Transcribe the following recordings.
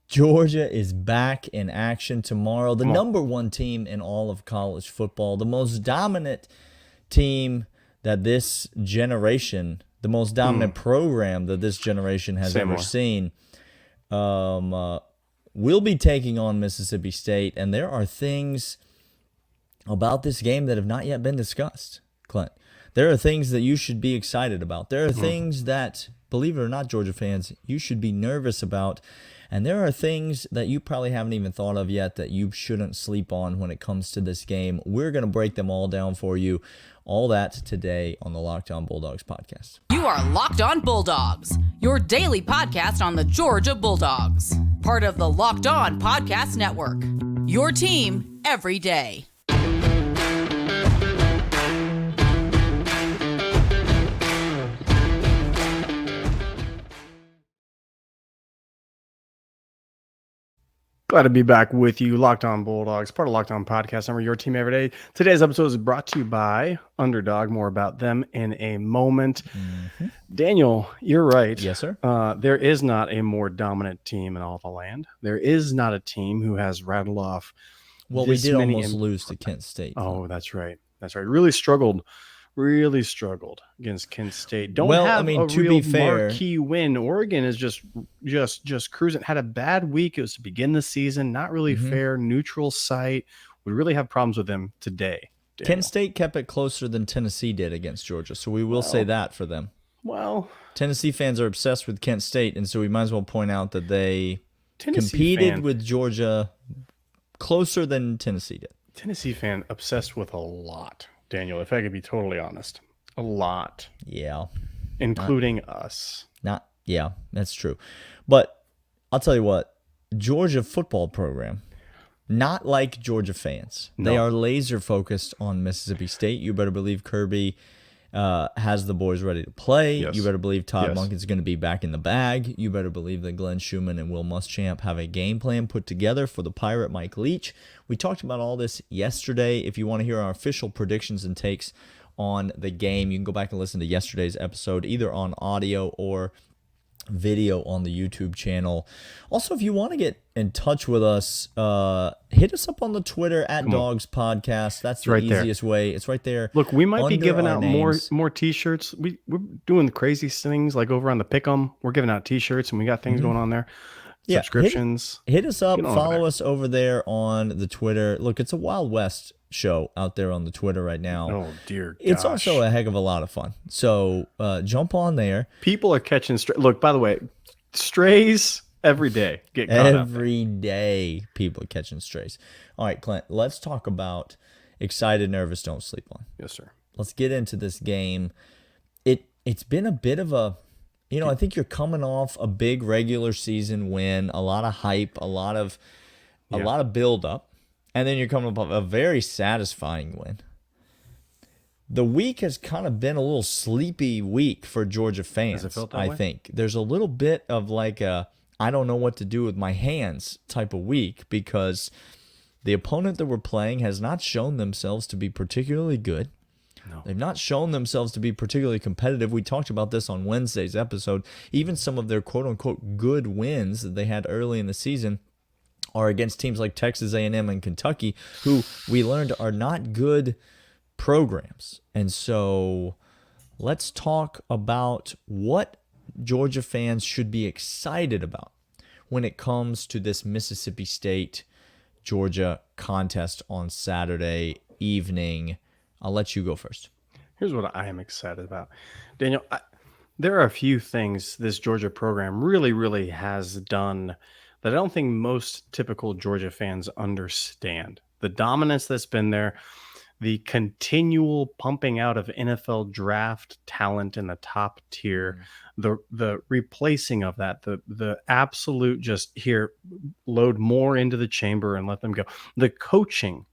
Georgia is back in action tomorrow. The Come on. number one team in all of college football, the most dominant team that this generation, the most dominant program that this generation has Say ever more. seen, will be taking on Mississippi State. And there are things about this game that have not yet been discussed, Clint. There are things that you should be excited about. There are things that, believe it or not, Georgia fans, you should be nervous about. And there are things that you probably haven't even thought of yet that you shouldn't sleep on when it comes to this game. We're going to break them all down for you. All that today on the Locked On Bulldogs podcast. You are Locked On Bulldogs, your daily podcast on the Georgia Bulldogs. Part of the Locked On Podcast Network. Your team every day. Glad to be back with you, Locked On Bulldogs, part of Locked On Podcast. I'm your team every day. Today's episode is brought to you by Underdog. More about them in a moment. Daniel, you're right. Yes, sir. There is not a more dominant team in all the land. There is not a team who has rattled off. Well, we did almost lose to Kent State. Oh, that's right. That's right. Really struggled against Kent State. Don't have a to real be fair, marquee win. Oregon is just cruising. Had a bad week. It was to begin the season. Not really fair. Neutral site. We really have problems with them today. Daniel. Kent State kept it closer than Tennessee did against Georgia, so we will say that for them. Well, Tennessee fans are obsessed with Kent State, and so we might as well point out that they Tennessee competed fan, with Georgia closer than Tennessee did. Tennessee fan obsessed with a lot, Daniel, if I could be totally honest. A lot. Yeah. Including us. Yeah, that's true. But I'll tell you what, Georgia football program, not like Georgia fans. No. They are laser focused on Mississippi State. You better believe Kirby has the boys ready to play. Yes. You better believe Todd Yes. Monk is going to be back in the bag. You better believe that Glenn Schumann and Will Muschamp have a game plan put together for the Pirate Mike Leach. We talked about all this yesterday. If you want to hear our official predictions and takes on the game, you can go back and listen to yesterday's episode, either on audio or video on the YouTube channel. Also, if you want to get in touch with us, hit us up on the Twitter at Dawgs Podcast. That's the right there. easiest way. It's right there. Look, we might be under giving our out names. more T-shirts. We're doing the crazy things like over on the Pick'em. We're giving out T-shirts and we got things going on there. Yeah, Subscriptions. Hit us up. Get on Follow there. us over there on the Twitter. Look, it's a Wild West show out there on the Twitter right now. Oh dear gosh. It's also a heck of a lot of fun. So jump on there. People are catching Look, by the way, strays every day get caught up. Every day, people are catching strays. All right, Clint, let's talk about excited, nervous, don't sleep on. Yes, sir. Let's get into this game. It's been a bit of a, I think you're coming off a big regular season win, a lot of hype, a lot of build up, and then you're coming up with a very satisfying win. The week has kind of been a little sleepy week for Georgia fans. Has it felt that I way? think there's a little bit of like a I don't know what to do with my hands type of week because the opponent that we're playing has not shown themselves to be particularly good. No. They've not shown themselves to be particularly competitive. We talked about this on Wednesday's episode. Even some of their quote-unquote good wins that they had early in the season are against teams like Texas A&M and Kentucky, who we learned are not good programs. And so let's talk about what Georgia fans should be excited about when it comes to this Mississippi State-Georgia contest on Saturday evening. I'll let you go first. Here's what I am excited about. Daniel, there are a few things this Georgia program really, really has done that I don't think most typical Georgia fans understand. The dominance that's been there, the continual pumping out of NFL draft talent in the top tier, the replacing of that, the absolute just here, load more into the chamber and let them go. The coaching,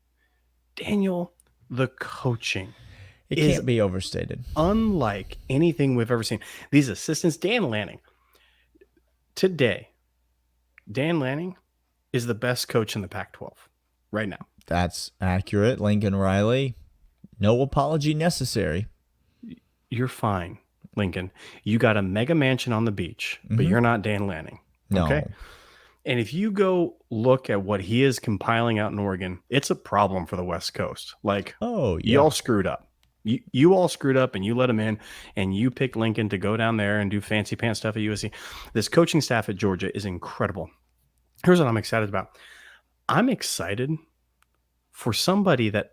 Daniel, the coaching. It can't be overstated. Unlike anything we've ever seen. These assistants, Dan Lanning. Today, Dan Lanning is the best coach in the Pac-12 right now. That's accurate. Lincoln Riley, no apology necessary. You're fine, Lincoln. You got a mega mansion on the beach, but you're not Dan Lanning. No. Okay? And if you go look at what he is compiling out in Oregon, it's a problem for the West Coast. Like, Oh, you yeah. all screwed up. You all screwed up, and you let him in, and you picked Lincoln to go down there and do fancy pants stuff at USC. This coaching staff at Georgia is incredible. Here's what I'm excited about. I'm excited for somebody that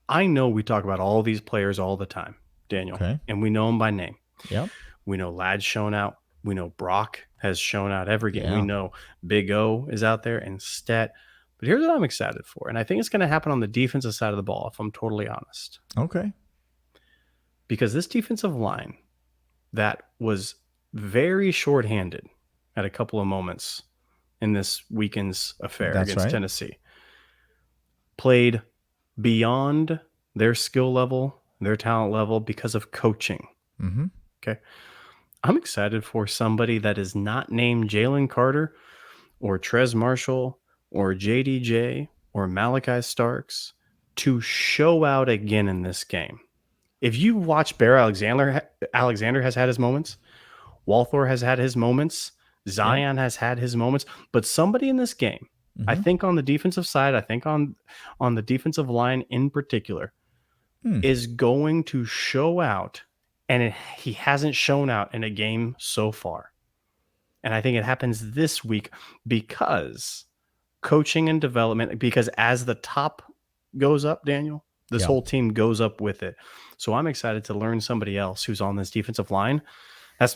I know we talk about all these players all the time, Daniel, Okay. and we know them by name. Yep. We know Ladd's shown out. We know Brock has shown out every game. Yeah. We know Big O is out there and Stet. But here's what I'm excited for. And I think it's going to happen on the defensive side of the ball, if I'm totally honest. Okay. Because this defensive line that was very shorthanded at a couple of moments in this weekend's affair That's against right. Tennessee played beyond their skill level, their talent level because of coaching. Mm-hmm. Okay. I'm excited for somebody that is not named Jalen Carter or Trez Marshall or JDJ or Malachi Starks to show out again in this game. If you watch Bear Alexander has had his moments. Walthor has had his moments. Zion has had his moments. But somebody in this game, I think on the defensive side, I think on the defensive line in particular, is going to show out. And he hasn't shown out in a game so far. And I think it happens this week because coaching and development, because as the top goes up, Daniel, this whole team goes up with it. So I'm excited to learn somebody else who's on this defensive line.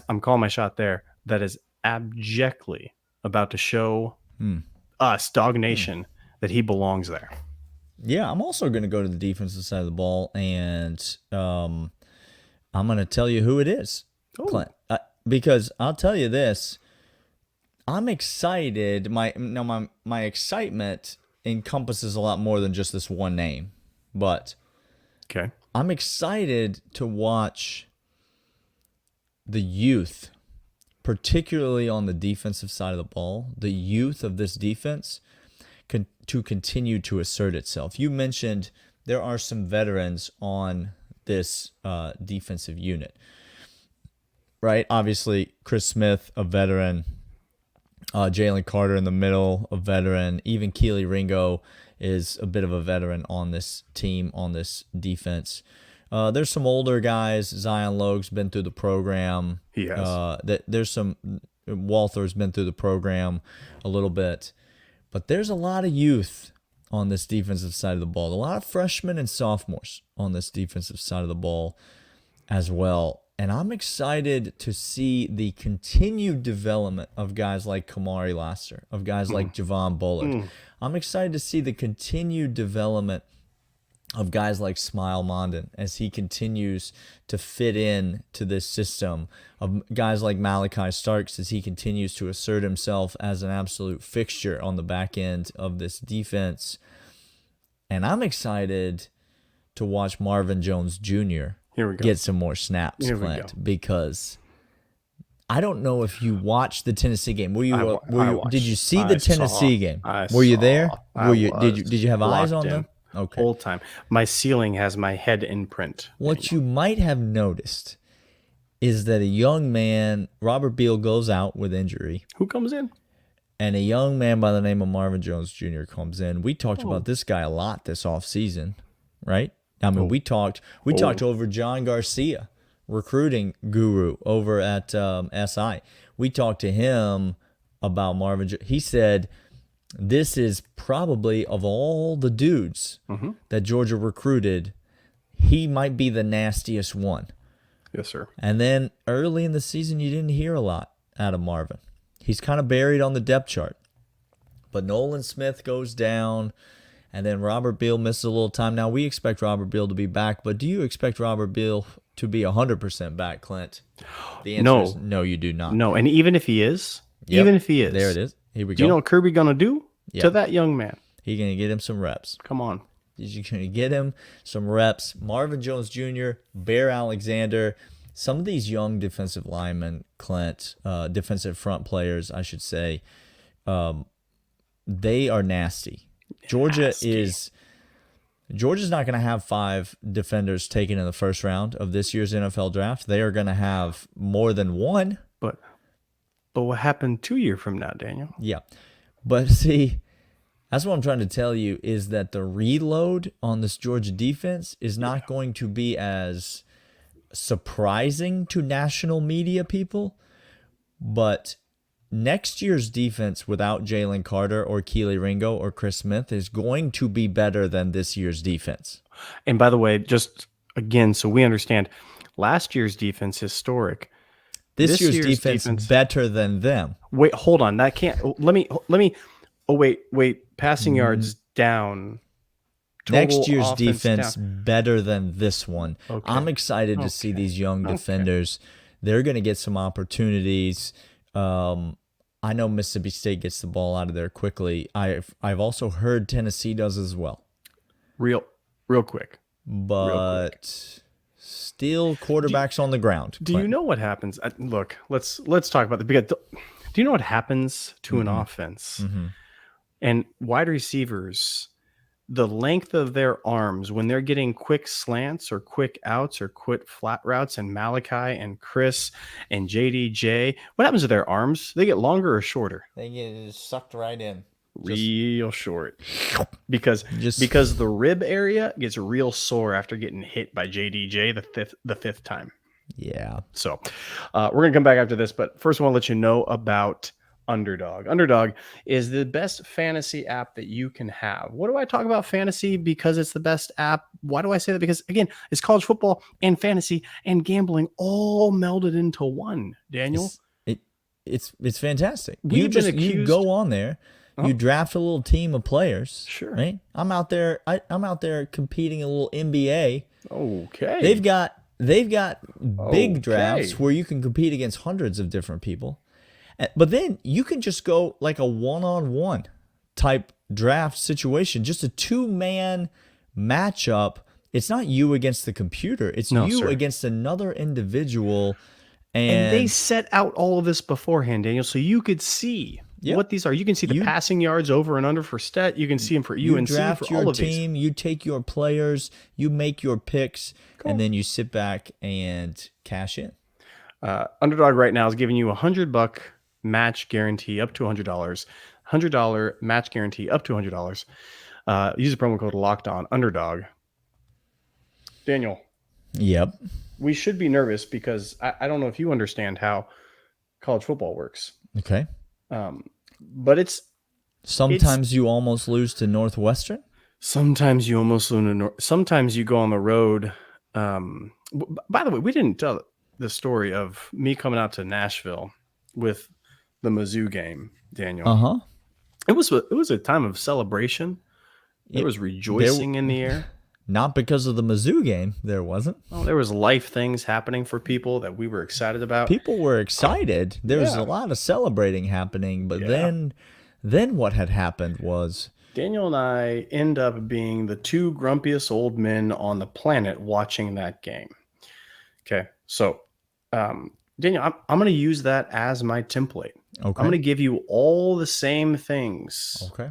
I'm calling my shot there. That is abjectly about to show us, Dog Nation, that he belongs there. Yeah, I'm also going to go to the defensive side of the ball, and I'm going to tell you who it is, Clint. Because I'll tell you this, I'm excited. My excitement encompasses a lot more than just this one name, but okay, I'm excited to watch the youth, particularly on the defensive side of the ball, the youth of this defense to continue to assert itself. You mentioned there are some veterans on this defensive unit, right? Obviously, Chris Smith, a veteran. Jalen Carter in the middle, a veteran. Even Keely Ringo is a bit of a veteran on this team, on this defense. There's some older guys. Zion Logue's been through the program. He has. There's some. Walther's been through the program a little bit. But there's a lot of youth on this defensive side of the ball. A lot of freshmen and sophomores on this defensive side of the ball as well. And I'm excited to see the continued development of guys like Kamari Lassiter, of guys like Javon Bullard. I'm excited to see the continued development of guys like Smile Mondon as he continues to fit in to this system, of guys like Malachi Starks as he continues to assert himself as an absolute fixture on the back end of this defense. And I'm excited to watch Marvin Jones Jr. Here we go. get some more snaps, Clint, because I don't know if you watched the Tennessee game. Did you see the Tennessee game? Were you there? Did you have eyes on them? Okay. Whole time. My ceiling has my head in print. What you might have noticed is that a young man, Robert Beal, goes out with injury. Who comes in? And a young man by the name of Marvin Jones Jr. comes in. We talked about this guy a lot this offseason, right? I mean, we talked over John Garcia, recruiting guru over at SI. We talked to him about Marvin. He said this is probably, of all the dudes that Georgia recruited, he might be the nastiest one. Yes, sir. And then early in the season, you didn't hear a lot out of Marvin. He's kind of buried on the depth chart. But Nolan Smith goes down. And then Robert Beal misses a little time. Now, we expect Robert Beal to be back, but do you expect Robert Beal to be 100% back, Clint? The answer is no, you do not. No, and even if he is, there it is. Here we go. Do you know what Kirby going to do to that young man? He's going to get him some reps. Come on. He's going to get him some reps. Marvin Jones Jr., Bear Alexander, some of these young defensive linemen, Clint, defensive front players, I should say, they are nasty. Georgia's not going to have 5 defenders taken in the first round of this year's NFL draft. They are going to have more than one. But But what happened 2 years from now, Daniel? Yeah. But see, that's what I'm trying to tell you is that the reload on this Georgia defense is not going to be as surprising to national media people. But next year's defense without Jalen Carter or Keely Ringo or Chris Smith is going to be better than this year's defense. And by the way, just again, so we understand, last year's defense historic. This year's defense better than them. Wait, hold on. That can't. Let me. Oh, wait. Passing yards down. Next year's defense down. better than this one. Okay. I'm excited to see these young defenders. They're going to get some opportunities. I know Mississippi State gets the ball out of there quickly. I've also heard Tennessee does as well. Real quick. But still quarterbacks on the ground. Do you know what happens? Look, let's talk about the big. Do you know what happens to an offense and wide receivers? The length of their arms when they're getting quick slants or quick outs or quick flat routes, and Malachi and Chris and JDJ, what happens to their arms? They get longer or shorter? They get sucked right in. Real short. Because the rib area gets real sore after getting hit by JDJ the fifth time. Yeah. So we're going to come back after this, but first I want to let you know about Underdog. Underdog is the best fantasy app that you can have. What do I talk about fantasy? Because it's the best app. Why do I say that? Because again, it's college football and fantasy and gambling all melded into one. Daniel, it's fantastic. You go on there, you draft a little team of players. Sure. Right? I'm out there competing a little NBA. Okay. They've got big drafts where you can compete against hundreds of different people. But then you can just go like a one-on-one type draft situation, just a two-man matchup. It's not you against the computer. It's against another individual. And they set out all of this beforehand, Daniel, so you could see what these are. You can see the passing yards over and under for Stet. You can see them for UNC. You draft for all of your team. You take your players. You make your picks, and then you sit back and cash in. Underdog right now is giving you $100 match guarantee up to $100. $100 match guarantee up to $100. Use the promo code Locked On Underdog. Daniel. Yep. We should be nervous because I don't know if you understand how college football works. Okay. But sometimes you almost lose to Northwestern. Sometimes you almost lose to sometimes you go on the road. By the way, we didn't tell the story of me coming out to Nashville with the Mizzou game, Daniel. It was a time of celebration. There was rejoicing in the air. Not because of the Mizzou game, there wasn't. Oh, there was life things happening for people that we were excited about. People were excited. There was a lot of celebrating happening, but then what had happened was Daniel and I end up being the two grumpiest old men on the planet watching that game. Okay, so Daniel, I'm going to use that as my template. Okay. I'm going to give you all the same things. Okay.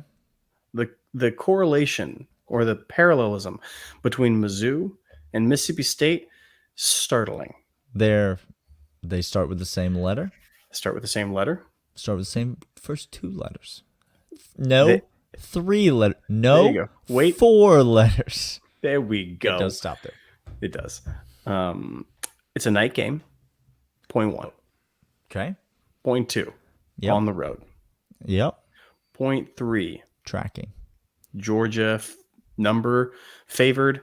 The correlation or the parallelism between Mizzou and Mississippi State, startling. They start with the same letter? Start with the same letter? Start with the same first two letters. No, 3 letters. No, there you go. Wait. 4 letters. There we go. It does stop there. It does. It's a night game. Point 1. Okay. Point 2. Yep. On the road. Yep. Point 3. Tracking. Georgia number favored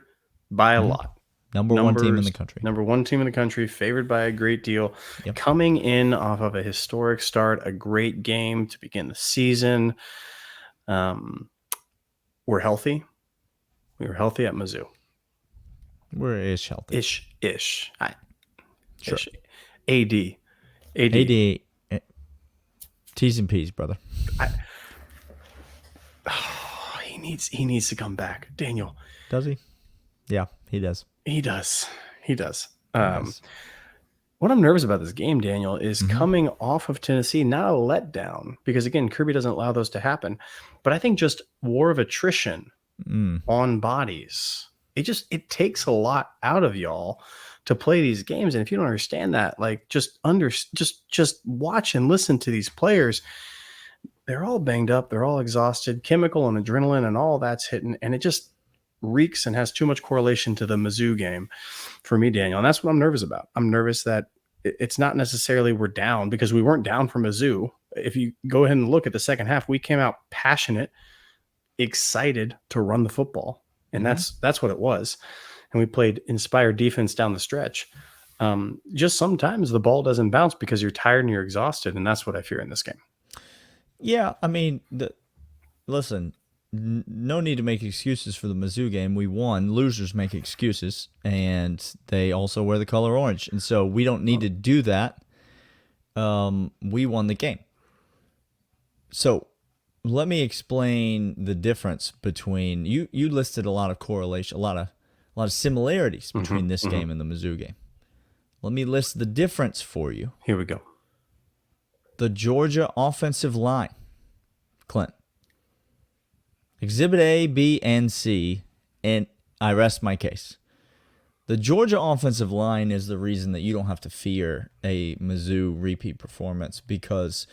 by a lot. Number 1 team in the country. Number 1 team in the country, favored by a great deal. Yep. Coming in off of a historic start, a great game to begin the season. We're healthy. We were healthy at Mizzou. We're healthy. Ish. Sure. Ish. AD. T's and P's, brother. He needs to come back. Daniel. Does he? Yeah, he does. He does. What I'm nervous about this game, Daniel, is coming off of Tennessee, not a letdown, because again, Kirby doesn't allow those to happen. But I think just war of attrition on bodies. It takes a lot out of y'all to play these games. And if you don't understand that, like just watch and listen to these players. They're all banged up. They're all exhausted. Chemical and adrenaline and all that's hitting. And it just reeks and has too much correlation to the Mizzou game for me, Daniel. And that's what I'm nervous about. I'm nervous that it's not necessarily we're down, because we weren't down from Mizzou. If you go ahead and look at the second half, we came out passionate, excited to run the football. And that's what it was. And we played inspired defense down the stretch. Just sometimes the ball doesn't bounce because you're tired and you're exhausted. And that's what I fear in this game. Yeah, I mean, listen, no need to make excuses for the Mizzou game. We won. Losers make excuses, and they also wear the color orange. And so we don't need to do that. We won the game. So let me explain the difference between you listed a lot of correlation, a lot of similarities between this game and the Mizzou game. Let me list the difference for you. Here we go. The Georgia offensive line, Clint. Exhibit A, B, and C, and I rest my case. The Georgia offensive line is the reason that you don't have to fear a Mizzou repeat performance, because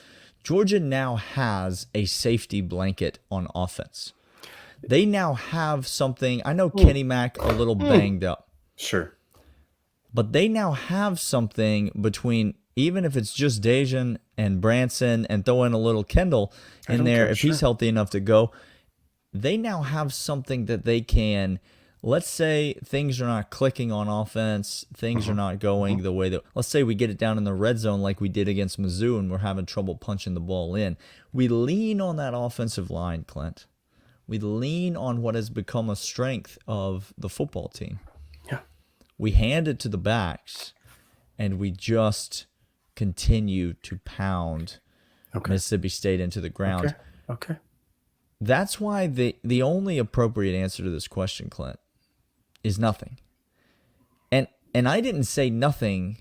Georgia now has a safety blanket on offense. They now have something. I know Kenny Mack a little banged up. Sure. But they now have something between, even if it's just Dejan and Branson and throw in a little Kendall in there, if he's healthy enough to go, they now have something that they can, let's say things are not clicking on offense, things are not going the way that, let's say we get it down in the red zone like we did against Mizzou and we're having trouble punching the ball in. We lean on that offensive line, Clint. We lean on what has become a strength of the football team. Yeah. We hand it to the backs, and we just continue to pound Mississippi State into the ground. Okay. That's why the only appropriate answer to this question, Clint, is nothing. And I didn't say nothing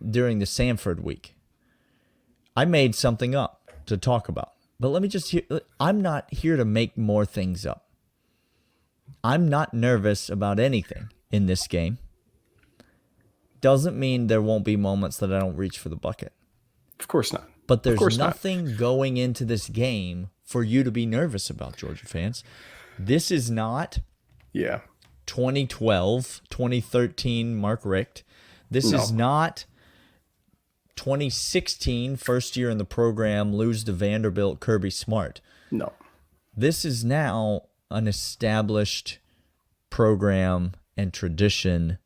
during the Samford week. I made something up to talk about. But let me just hear, I'm not here to make more things up. I'm not nervous about anything in this game. Doesn't mean there won't be moments that I don't reach for the bucket. Of course not. But there's nothing going into this game for you to be nervous about, Georgia fans. This is not 2012, 2013 Mark Richt. This is not 2016, first year in the program, lose to Vanderbilt, Kirby Smart. No. This is now an established program and tradition.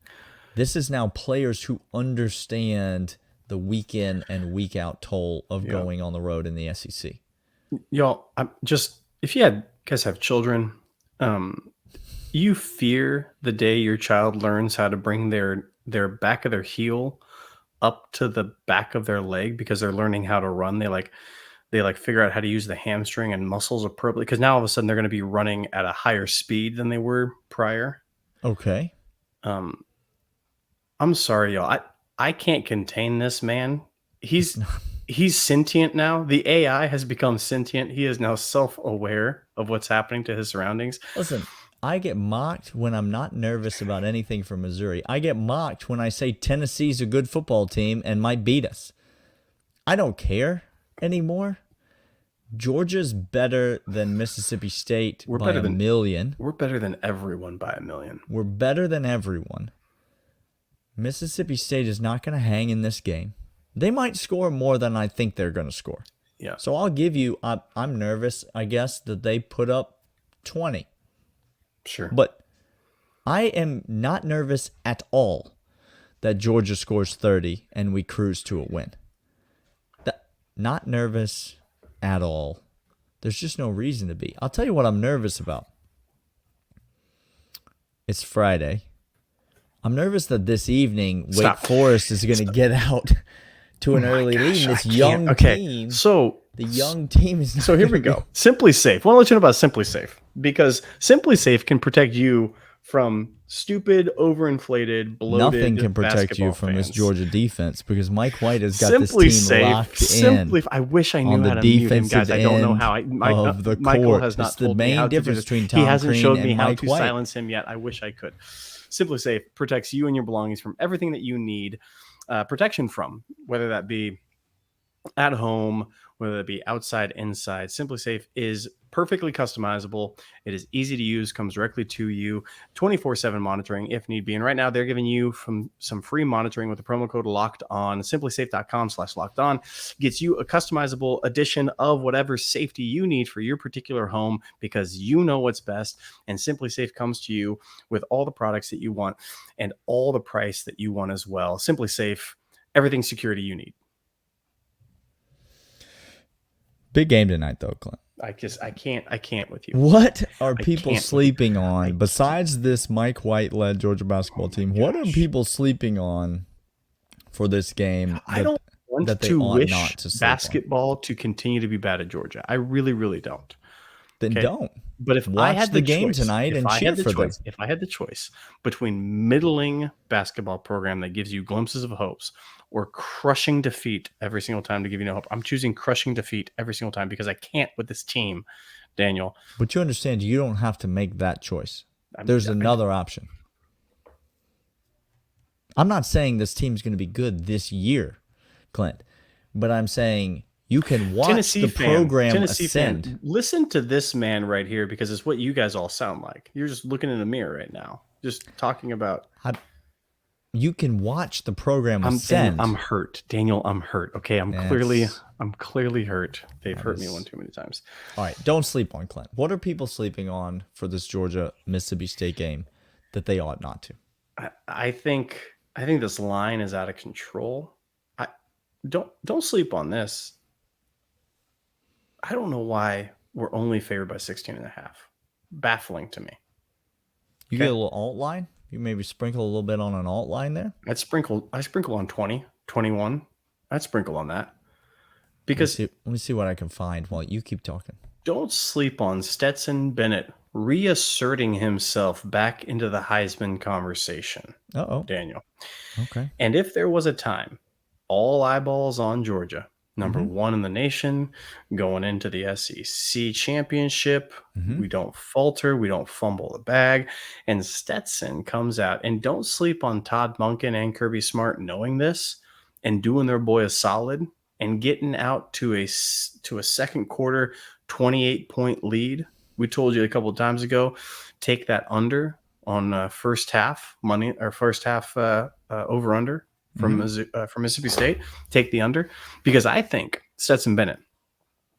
This is now players who understand the week in and week out toll of going on the road in the SEC. Y'all, if you guys have children, you fear the day your child learns how to bring their back of their heel up to the back of their leg because they're learning how to run. They figure out how to use the hamstring and muscles appropriately, because now all of a sudden they're going to be running at a higher speed than they were prior. Okay. I'm sorry, y'all. I can't contain this man. He's sentient now. The AI has become sentient. He is now self-aware of what's happening to his surroundings. Listen, I get mocked when I'm not nervous about anything from Missouri. I get mocked when I say Tennessee's a good football team and might beat us. I don't care anymore. Georgia's better than Mississippi State by a million. We're better than everyone by a million. We're better than everyone. Mississippi State is not going to hang in this game. They might score more than I think they're going to score. Yeah. So I'll give you, I'm nervous, I guess, that they put up 20. Sure. But I am not nervous at all that Georgia scores 30 and we cruise to a win. Not nervous at all. There's just no reason to be. I'll tell you what I'm nervous about. It's Friday. I'm nervous that this evening Wake Forest is going to get out to an early lead. This young team. So the young team is not. So here we go. Simply Safe. I want to let you know about Simply Safe, because Simply Safe can protect you from stupid, overinflated, bloated. Nothing can protect you from this Georgia defense, because Mike White has got Simply this team locked in. I wish I knew how to mute him, guys. I don't know how. Michael has not told me how to do this. He hasn't showed me how to silence him yet. I wish I could. Simply Safe protects you and your belongings from everything that you need protection from, whether that be at home, whether it be outside, inside. Simply Safe is perfectly customizable. It is easy to use, comes directly to you, 24/7 monitoring if need be. And right now they're giving you some free monitoring with the promo code locked on. Simplysafe.com/locked on gets you a customizable edition of whatever safety you need for your particular home, because you know what's best. And Simply Safe comes to you with all the products that you want and all the price that you want as well. Simply Safe, everything security you need. Big game tonight, though, Clint. I can't with you. What are people can't. sleeping on besides this Mike White-led Georgia basketball team? What are people sleeping on for this game? I don't want that they to ought wish not to sleep basketball to continue to be bad at Georgia. I really, really don't. Then don't. But if Watch I had the game tonight and cheer for them. If I had the choice between middling basketball program that gives you glimpses of hopes or crushing defeat every single time to give you no hope, I'm choosing crushing defeat every single time because I can't with this team, Daniel. But you understand, you don't have to make that choice. There's another option. I'm not saying this team's going to be good this year, Clint, but I'm saying you can watch the program ascend. Listen to this man right here, because it's what you guys all sound like. You're just looking in the mirror right now, just talking about. You can watch the program ascend. I'm hurt, Daniel. I'm hurt. Okay, I'm clearly hurt. They've hurt me one too many times. All right, don't sleep on Clint. What are people sleeping on for this Georgia Mississippi State game that they ought not to? I think this line is out of control. Don't sleep on this. I don't know why we're only favored by 16.5. Baffling to me. You get a little alt line? You maybe sprinkle a little bit on an alt line there? I sprinkle on 20, 21. I'd sprinkle on that. Because let me see what I can find while you keep talking. Don't sleep on Stetson Bennett reasserting himself back into the Heisman conversation. Daniel. Okay. And if there was a time, all eyeballs on Georgia, number one in the nation, going into the SEC championship. We don't falter. We don't fumble the bag. And Stetson comes out, and don't sleep on Todd Monken and Kirby Smart knowing this and doing their boy a solid and getting out to a second quarter 28-point lead. We told you a couple of times ago, take that under on first half money, or first half over under from Mississippi State. Take the under, because I think Stetson Bennett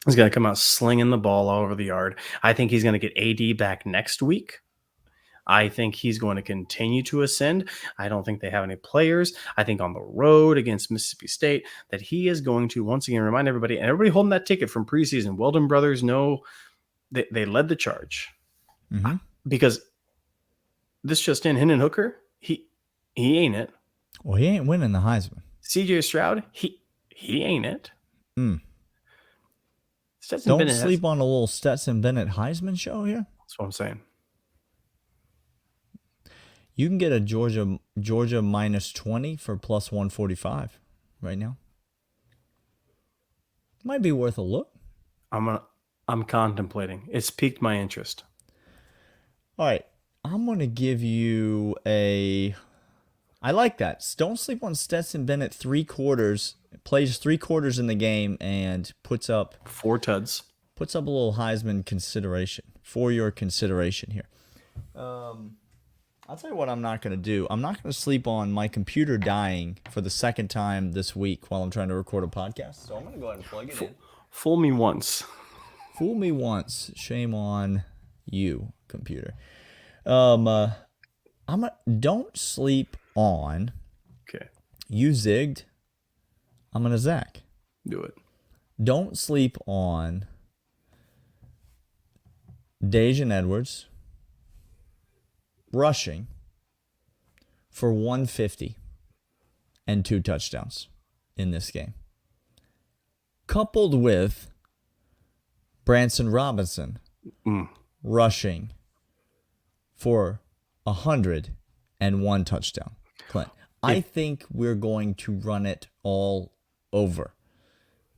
is going to come out slinging the ball all over the yard. I think he's going to get AD back next week. I think he's going to continue to ascend. I don't think they have any players. I think on the road against Mississippi State that he is going to once again remind everybody, and everybody holding that ticket from preseason, Weldon brothers know they led the charge. Because this just in, Hendon Hooker, he ain't it. Well, he ain't winning the Heisman. CJ Stroud, he ain't it. Don't sleep on a little Stetson Bennett Heisman show here. That's what I'm saying. You can get a Georgia minus 20 for plus 145 right now. Might be worth a look. I'm contemplating. It's piqued my interest. All right, I'm going to give you I like that. Don't sleep on Stetson Bennett. 3 quarters, plays 3 quarters in the game and puts up 4 tuds. Puts up a little Heisman consideration for your consideration here. I'll tell you what I'm not going to do. I'm not going to sleep on my computer dying for the second time this week while I'm trying to record a podcast. So I'm going to go ahead and plug it in. Fool me once. Fool me once. Shame on you, computer. Don't sleep on. Okay. You zigged. I'm going to Zach. Do it. Don't sleep on Dejan Edwards rushing for 150 and 2 touchdowns in this game, coupled with Branson Robinson rushing for 101 touchdown. Clint, I think we're going to run it all over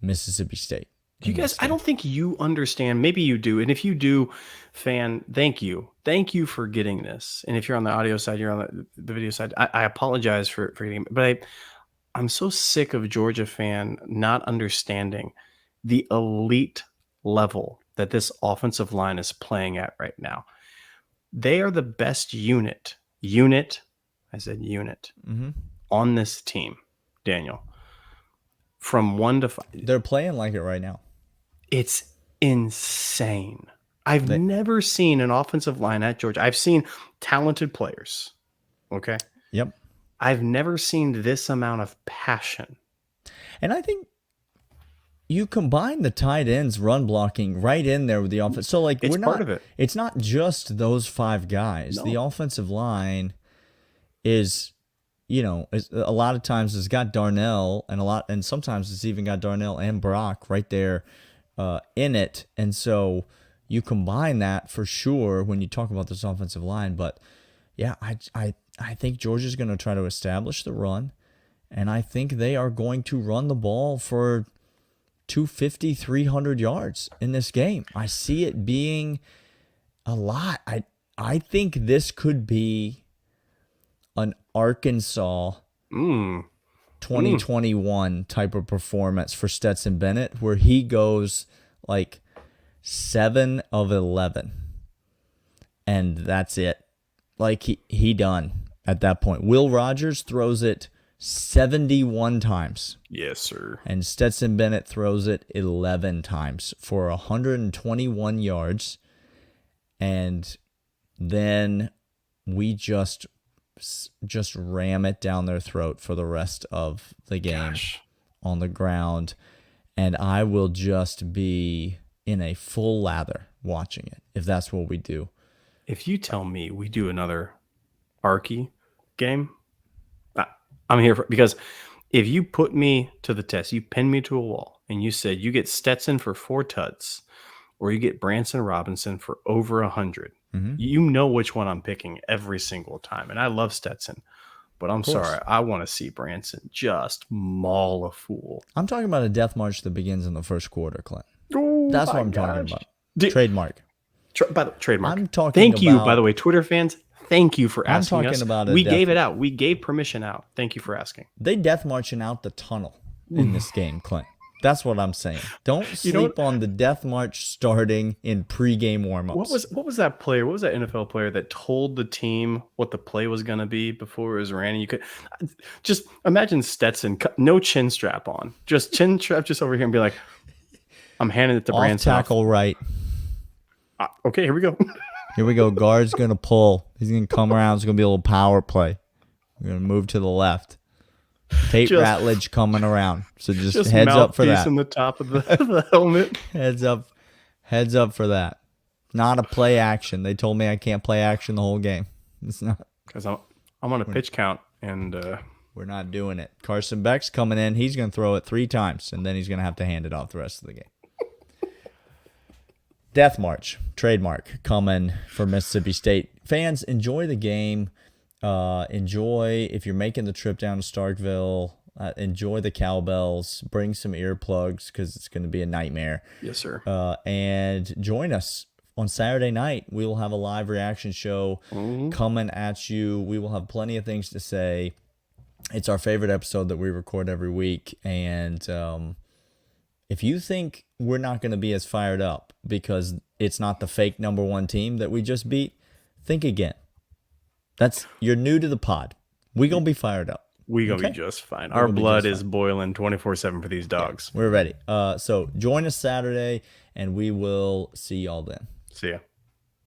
Mississippi State. Do you guys? I don't think you understand. Maybe you do, and if you do, fan, thank you for getting this. And if you're on the audio side, you're on the video side. I apologize for getting it, but I'm so sick of Georgia fan not understanding the elite level that this offensive line is playing at right now. They are the best unit. I said unit on this team, Daniel. From 1 to 5, They're playing like it right now. it's insane. I've never seen an offensive line at Georgia. I've seen talented players. Okay. Yep. I've never seen this amount of passion. And I think you combine the tight ends run blocking right in there with the offense. So like It's part of it. It's not just those 5 guys. No. The offensive line is, is a lot of times it's got Darnell and sometimes it's even got Darnell and Brock right there in it. And so you combine that for sure when you talk about this offensive line. But yeah, I think Georgia's going to try to establish the run, and I think they are going to run the ball for 250, 300 yards in this game. I see it being a lot. I think this could be an Arkansas 2021 type of performance for Stetson Bennett, where he goes like 7 of 11, and that's it. Like he done at that point. Will Rogers throws it 71 times. Yes, sir. And Stetson Bennett throws it 11 times for 121 yards. And then we just ram it down their throat for the rest of the game on the ground. And I will just be in a full lather watching it if that's what we do. If you tell me we do another Arky game, I'm here for, because if you put me to the test, you pin me to a wall, and you said you get Stetson for 4 tuds, or you get Branson Robinson for over 100, you know which one I'm picking every single time. And I love Stetson, but I'm sorry, I want to see Branson just maul a fool. I'm talking about a death march that begins in the first quarter, Clint. Oh, that's what I'm talking about. Trademark. Trademark. I'm talking Thank you, about, by the way, Twitter fans. Thank you for asking talking us. about we gave it out. We gave permission out. Thank you for asking. They death marching out the tunnel in this game, Clint. That's what I'm saying. Don't sleep on the death march starting in pregame warmups. What was that player? What was that NFL player that told the team what the play was going to be before it was ran? You could just imagine Stetson, no chin strap on, just chin strap just over here, and be like, "I'm handing it to Branson." Tackle right. Okay, here we go. Here we go. Guard's going to pull. He's going to come around. It's going to be a little power play. We're going to move to the left. Tate Ratledge coming around. So just heads up for that. In the top of the helmet. Heads up for that. Not a play action. They told me I can't play action the whole game. It's not. Because I'm on a pitch count, and we're not doing it. Carson Beck's coming in. He's going to throw it 3 times, and then he's going to have to hand it off the rest of the game. Death March, trademark, coming for Mississippi State. Fans, enjoy the game. Enjoy, if you're making the trip down to Starkville, enjoy the cowbells. Bring some earplugs because it's going to be a nightmare. Yes, sir. And join us on Saturday night. We will have a live reaction show coming at you. We will have plenty of things to say. It's our favorite episode that we record every week. And if you think we're not going to be as fired up because it's not the fake number 1 team that we just beat, think again. You're new to the pod. We're going to be fired up. We're going to be just fine. Our blood is boiling 24/7 for these dogs. Yeah, we're ready. So join us Saturday, and we will see y'all then. See ya.